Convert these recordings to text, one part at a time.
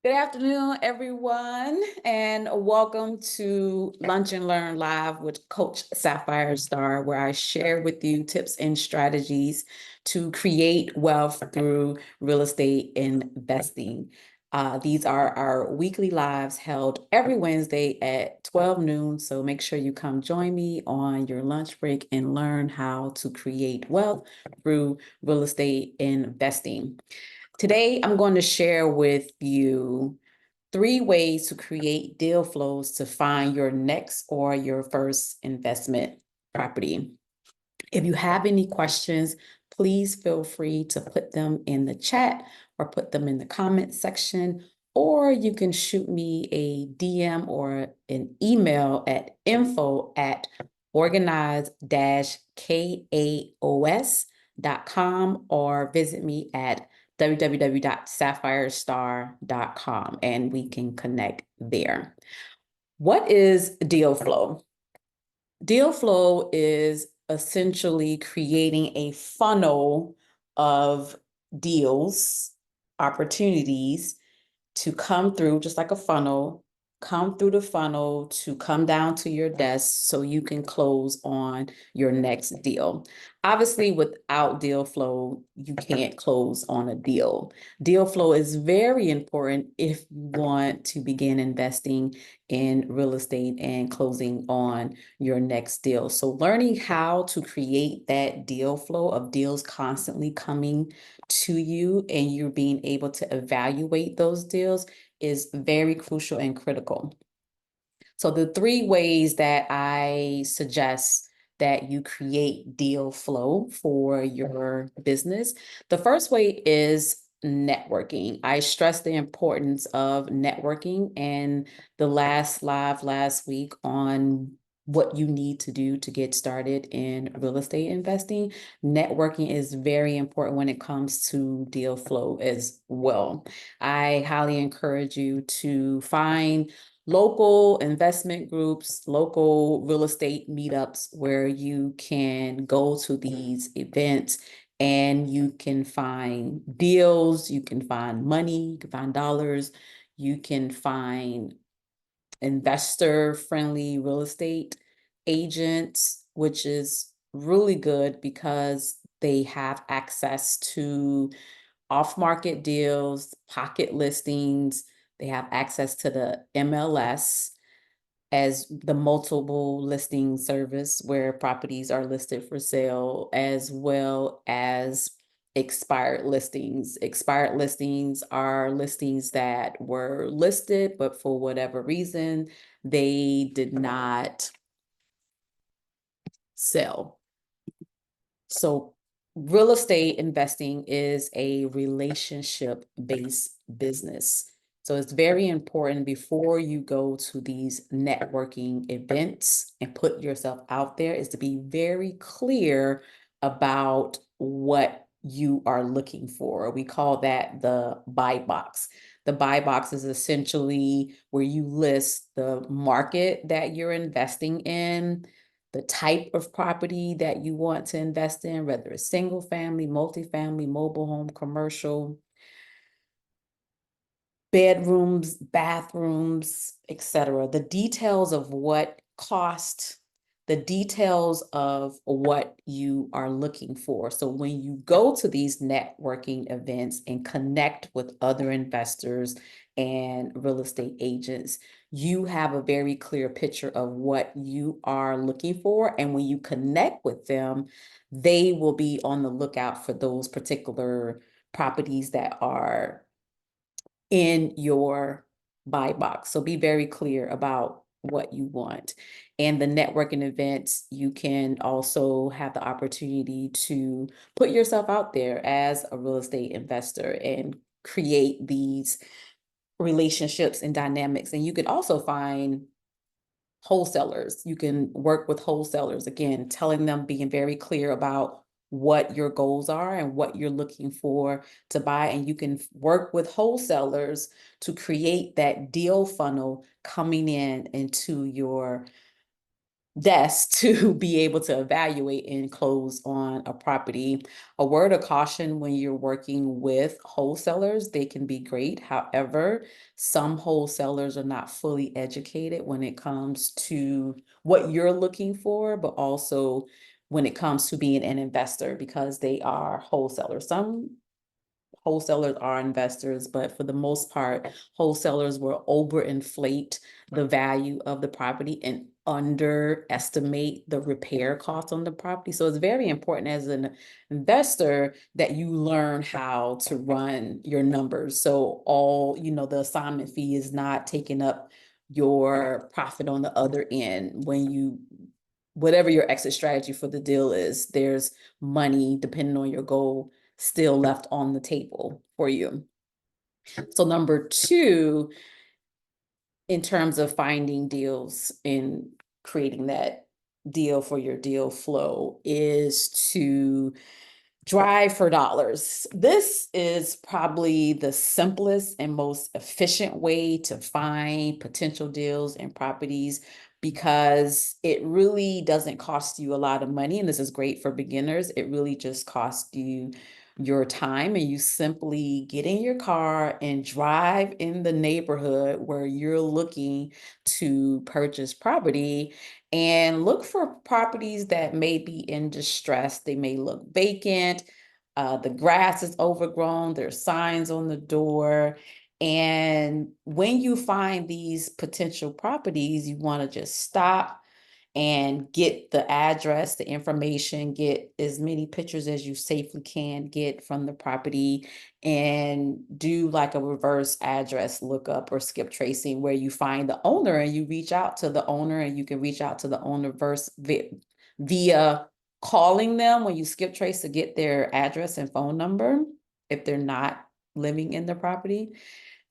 Good afternoon, everyone, and welcome to Lunch and Learn Live with Coach Sapphire Star, where I share with you tips and strategies to create wealth through real estate investing. These are our weekly lives held every Wednesday at 12 noon. So make sure you come join me on your lunch break and learn how to create wealth through real estate investing. Today, I'm going to share with you 3 ways to create deal flows to find your next or your first investment property. If you have any questions, please feel free to put them in the chat or put them in the comment section, or you can shoot me a DM or an email at info@organize-kaos.com or visit me at www.sapphirestar.com and we can connect there. What is deal flow? Deal flow is essentially creating a funnel of deals, opportunities to come through, just like a funnel, come through the funnel to come down to your desk so you can close on your next deal. Obviously, without deal flow, you can't close on a deal. Deal flow is very important if you want to begin investing in real estate and closing on your next deal. So learning how to create that deal flow of deals constantly coming to you and you're being able to evaluate those deals is very crucial and critical. So the 3 ways that I suggest that you create deal flow for your business. The first way is networking. I stress the importance of networking and the last live last week on what you need to do to get started in real estate investing. Networking is very important when it comes to deal flow as well. I highly encourage you to find local investment groups, local real estate meetups where you can go to these events and you can find deals, you can find money, you can find dollars, you can find investor friendly real estate agents, which is really good because they have access to off market deals, pocket listings. They have access to the MLS as the multiple listing service where properties are listed for sale, as well as expired listings. Expired listings are listings that were listed, but for whatever reason, they did not sell. So real estate investing is a relationship-based business. So it's very important before you go to these networking events and put yourself out there is to be very clear about what you are looking for. We call that the buy box. The buy box is essentially where you list the market that you're investing in, the type of property that you want to invest in, whether it's single family, multifamily, mobile home, commercial, bedrooms, bathrooms, etc. The details of what cost, the details of what you are looking for. So when you go to these networking events and connect with other investors and real estate agents, you have a very clear picture of what you are looking for. And when you connect with them, they will be on the lookout for those particular properties that are in your buy box. So be very clear about what you want. And the networking events, you can also have the opportunity to put yourself out there as a real estate investor and create these relationships and dynamics. And you can also find wholesalers. You can work with wholesalers, again, telling them, being very clear about what your goals are and what you're looking for to buy. And you can work with wholesalers to create that deal funnel coming in into your desk to be able to evaluate and close on a property. A word of caution when you're working with wholesalers, they can be great. However, some wholesalers are not fully educated when it comes to what you're looking for, but also when it comes to being an investor because they are wholesalers. Some wholesalers are investors, but for the most part, wholesalers will overinflate the value of the property and underestimate the repair cost on the property. So it's very important as an investor that you learn how to run your numbers. So all, the assignment fee is not taking up your profit on the other end when whatever your exit strategy for the deal is, there's money depending on your goal still left on the table for you. So number two, in terms of finding deals and creating that deal for your deal flow, is to drive for dollars. This is probably the simplest and most efficient way to find potential deals and properties because it really doesn't cost you a lot of money. And this is great for beginners. It really just costs you your time, and you simply get in your car and drive in the neighborhood where you're looking to purchase property and look for properties that may be in distress. They may look vacant. The grass is overgrown. There's signs on the door. And when you find these potential properties, you want to just stop and get the address, the information, get as many pictures as you safely can get from the property, and do like a reverse address lookup or skip tracing where you find the owner and you reach out to the owner, and you can reach out to the owner via calling them when you skip trace to get their address and phone number if they're not living in the property.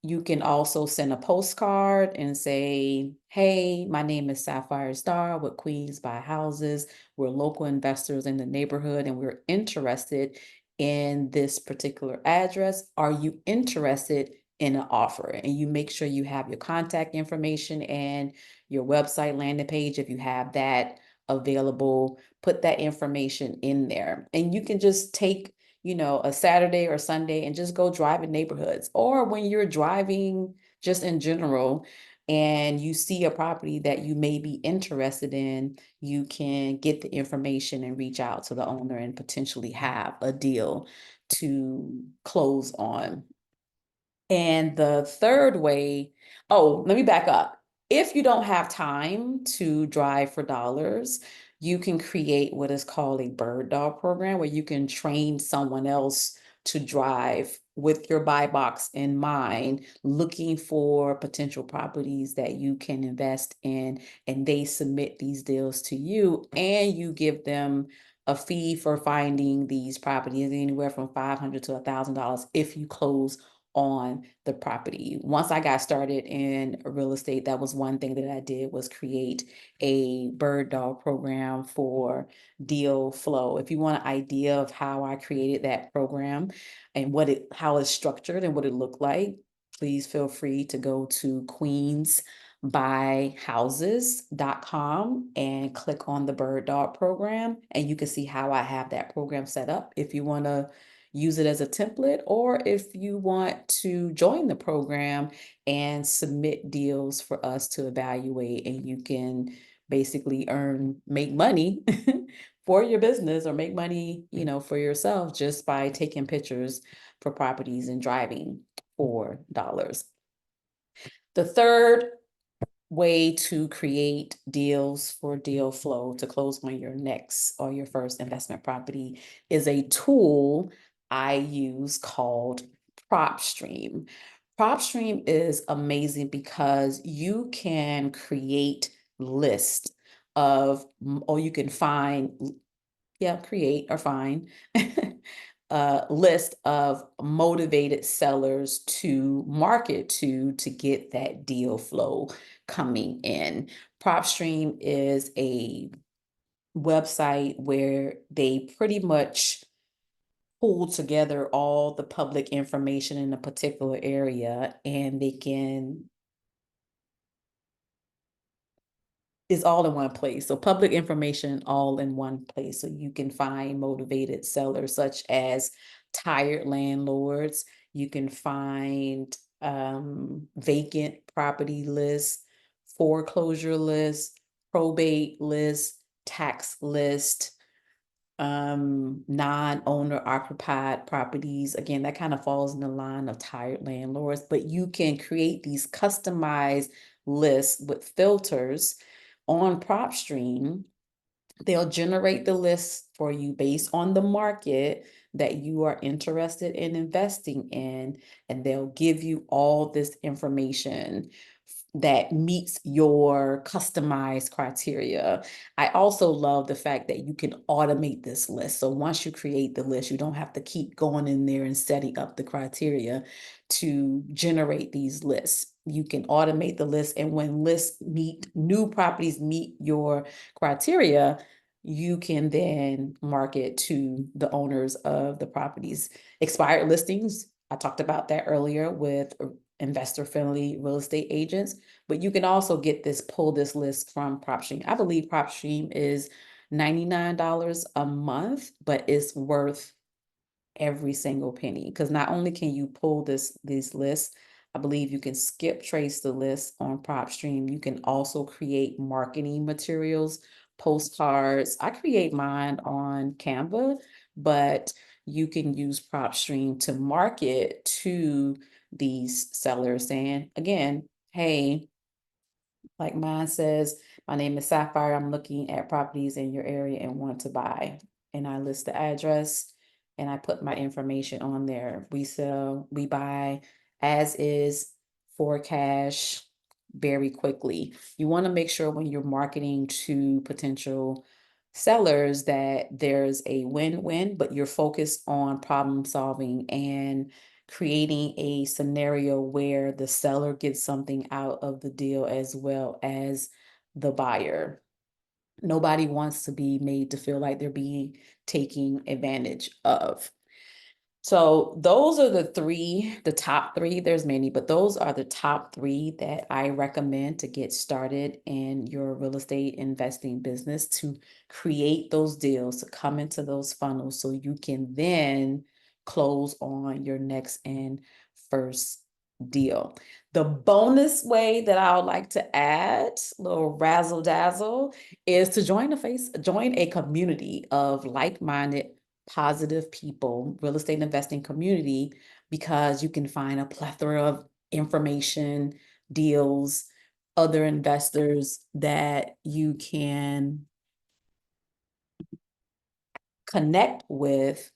You can also send a postcard and say, hey, my name is Sapphire Star with Queens Buy Houses. We're local investors in the neighborhood and we're interested in this particular address. Are you interested in an offer? And you make sure you have your contact information and your website landing page if you have that available. Put that information in there. And you can just take a Saturday or Sunday and just go drive in neighborhoods. Or when you're driving just in general and you see a property that you may be interested in, you can get the information and reach out to the owner and potentially have a deal to close on. And the third way, let me back up. If you don't have time to drive for dollars, you can create what is called a bird dog program where you can train someone else to drive with your buy box in mind, looking for potential properties that you can invest in, and they submit these deals to you, and you give them a fee for finding these properties, anywhere from $500 to $1,000 if you close on the property. Once I got started in real estate, that was one thing that I did, was create a bird dog program for deal flow. If you want an idea of how I created that program and how it's structured and what it looked like, please feel free to go to queensbuyhouses.com and click on the bird dog program, and you can see how I have that program set up if you want to use it as a template, or if you want to join the program and submit deals for us to evaluate, and you can basically make money for your business, or make money, for yourself, just by taking pictures for properties and driving for dollars. The third way to create deals for deal flow to close on your next or your first investment property is a tool I use called PropStream. PropStream is amazing because you can create lists or you can create or find a list of motivated sellers to market to get that deal flow coming in. PropStream is a website where they pretty much pull together all the public information in a particular area, and they can is all in one place. So public information all in one place. So you can find motivated sellers such as tired landlords. You can find vacant property lists, foreclosure lists, probate lists, tax list, non-owner occupied properties. Again, that kind of falls in the line of tired landlords, but you can create these customized lists with filters on PropStream. They'll generate the list for you based on the market that you are interested in investing in, and they'll give you all this information that meets your customized criteria. I also love the fact that you can automate this list. So once you create the list, you don't have to keep going in there and setting up the criteria to generate these lists. You can automate the list, and when new properties meet your criteria, you can then market to the owners of the properties. Expired listings, I talked about that earlier with investor-friendly real estate agents, but you can also pull this list from PropStream. I believe PropStream is $99 a month, but it's worth every single penny, because not only can you pull these lists, I believe you can skip trace the list on PropStream. You can also create marketing materials, postcards. I create mine on Canva, but you can use PropStream to market to these sellers saying, again, hey, like mine says, my name is Sapphire. I'm looking at properties in your area and want to buy. And I list the address and I put my information on there. We buy as is, for cash, very quickly. You want to make sure when you're marketing to potential sellers that there's a win-win, but you're focused on problem solving and creating a scenario where the seller gets something out of the deal as well as the buyer. Nobody wants to be made to feel like they're being taken advantage of. So those are the top three. There's many, but those are the top three that I recommend to get started in your real estate investing business, to create those deals, to come into those funnels so you can then close on your next and first deal. The bonus way that I would like to add, little razzle dazzle, is to join a community of like-minded positive people, real estate investing community, because you can find a plethora of information, deals, other investors that you can connect with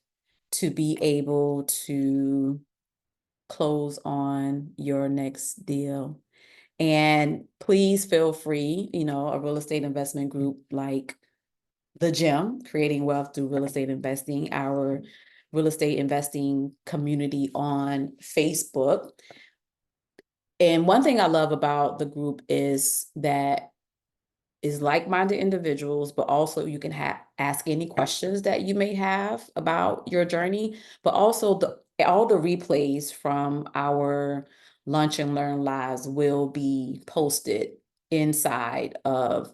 to be able to close on your next deal. And please feel free, a real estate investment group like The Gem, Creating Wealth Through Real Estate Investing, our real estate investing community on Facebook. And one thing I love about the group is that is like-minded individuals, but also you can ask any questions that you may have about your journey, but also all the replays from our Lunch and Learn Lives will be posted inside of